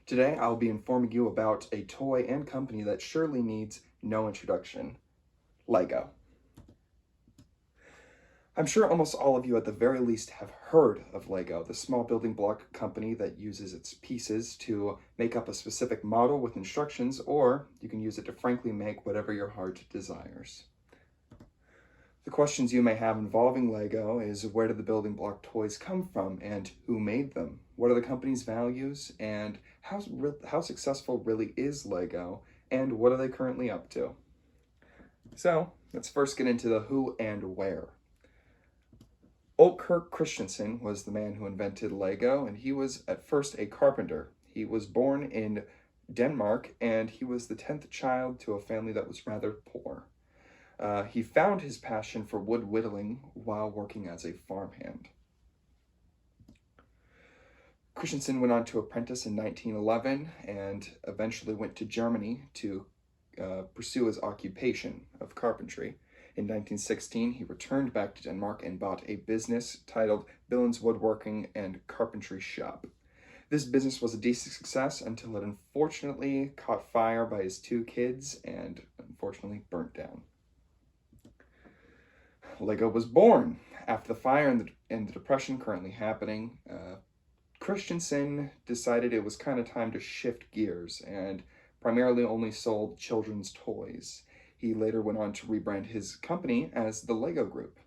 Today, I'll be informing you about a toy and company that surely needs no introduction, Lego. I'm sure almost all of you at the very least have heard of Lego, the small building block company that uses its pieces to make up a specific model with instructions, or you can use it to frankly make whatever your heart desires. The questions you may have involving Lego is, where did the building block toys come from and who made them? What are the company's values, and how successful really is Lego, and what are they currently up to? So let's first get into the who and where. Kirk Christensen was the man who invented Lego, and he was at first a carpenter. He was born in Denmark, and he was the 10th child to a family that was rather poor. He found his passion for wood whittling while working as a farmhand. Christensen went on to apprentice in 1911 and eventually went to Germany to pursue his occupation of carpentry. In 1916, he returned back to Denmark and bought a business titled Billens Woodworking and Carpentry Shop. This business was a decent success until it unfortunately caught fire by his two kids and unfortunately burnt down. Lego was born. After the fire and the depression currently happening, Christensen decided it was kind of time to shift gears and primarily only sold children's toys. He later went on to rebrand his company as the Lego Group.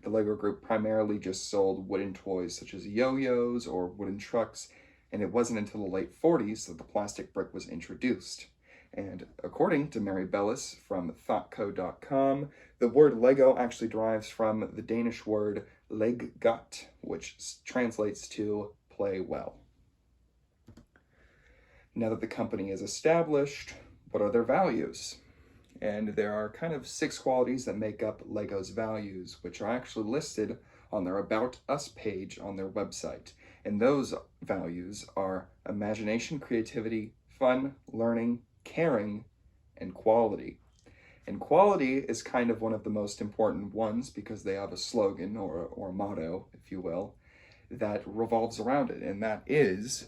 The Lego Group primarily just sold wooden toys such as yo-yos or wooden trucks, and it wasn't until the late 40s that the plastic brick was introduced. And according to Mary Bellis from thoughtco.com, the word Lego actually derives from the Danish word leggot, which translates to play well. Now that the company is established, what are their values? And there are kind of 6 qualities that make up Lego's values, which are actually listed on their About Us page on their website. And those values are imagination, creativity, fun, learning, caring, and quality. And quality is kind of one of the most important ones because they have a slogan or a motto, if you will, that revolves around it. And that is,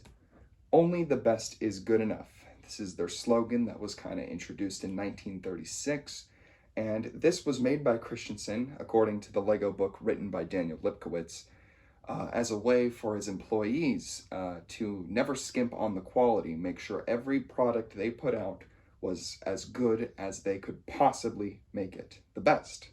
only the best is good enough. This is their slogan that was kind of introduced in 1936. And this was made by Christensen, according to the Lego book written by Daniel Lipkowitz, as a way for his employees to never skimp on the quality, make sure every product they put out was as good as they could possibly make it, the best.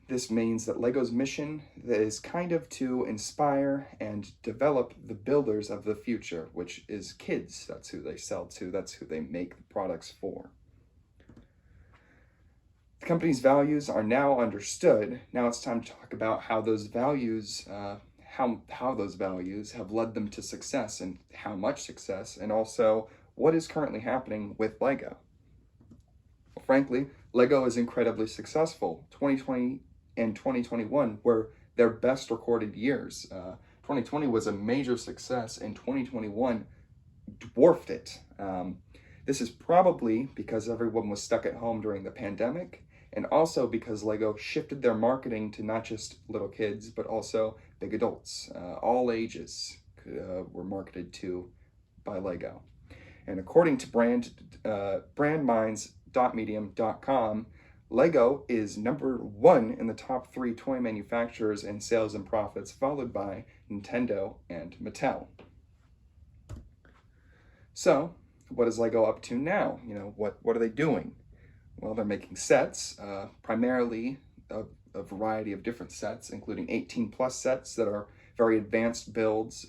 This means that Lego's mission is kind of to inspire and develop the builders of the future, which is kids. That's who they sell to, that's who they make the products for. The company's values are now understood. Now it's time to talk about how those values, how those values have led them to success and how much success, and also what is currently happening with Lego. Well, frankly, Lego is incredibly successful. 2020 and 2021 were their best recorded years. 2020 was a major success, and 2021 dwarfed it. This is probably because everyone was stuck at home during the pandemic, and also because Lego shifted their marketing to not just little kids, but also big adults. All ages were marketed to by Lego. And according to brandminds.medium.com, Lego is number 1 in the top 3 toy manufacturers in sales and profits, followed by Nintendo and Mattel. So, what is Lego up to now? What are they doing? Well, they're making sets, primarily a variety of different sets, including 18 plus sets that are very advanced builds,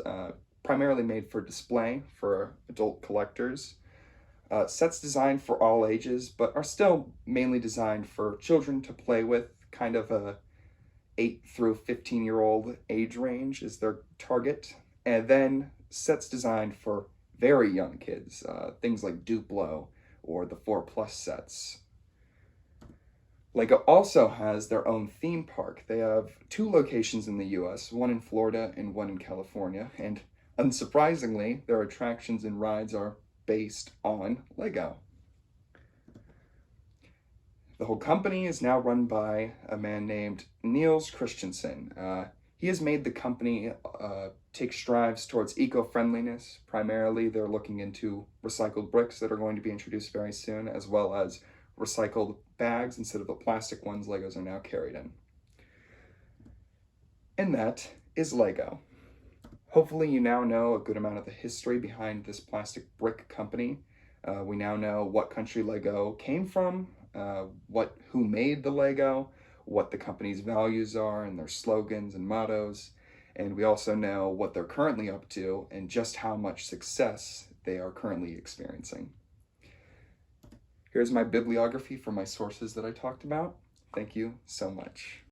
primarily made for display for adult collectors. Sets designed for all ages, but are still mainly designed for children to play with, kind of a 8 through 15-year-old age range is their target. And then sets designed for very young kids, things like Duplo or the 4+ sets. Lego also has their own theme park. They have 2 locations in the US, one in Florida and one in California, and unsurprisingly, their attractions and rides are based on Lego. The whole company is now run by a man named Niels Christensen. He has made the company take strides towards eco-friendliness. Primarily, they're looking into recycled bricks that are going to be introduced very soon, as well as recycled bags instead of the plastic ones Legos are now carried in. And that is Lego. Hopefully you now know a good amount of the history behind this plastic brick company. We now know what country Lego came from, who made the Lego, what the company's values are and their slogans and mottos, and we also know what they're currently up to and just how much success they are currently experiencing. Here's my bibliography for my sources that I talked about. Thank you so much.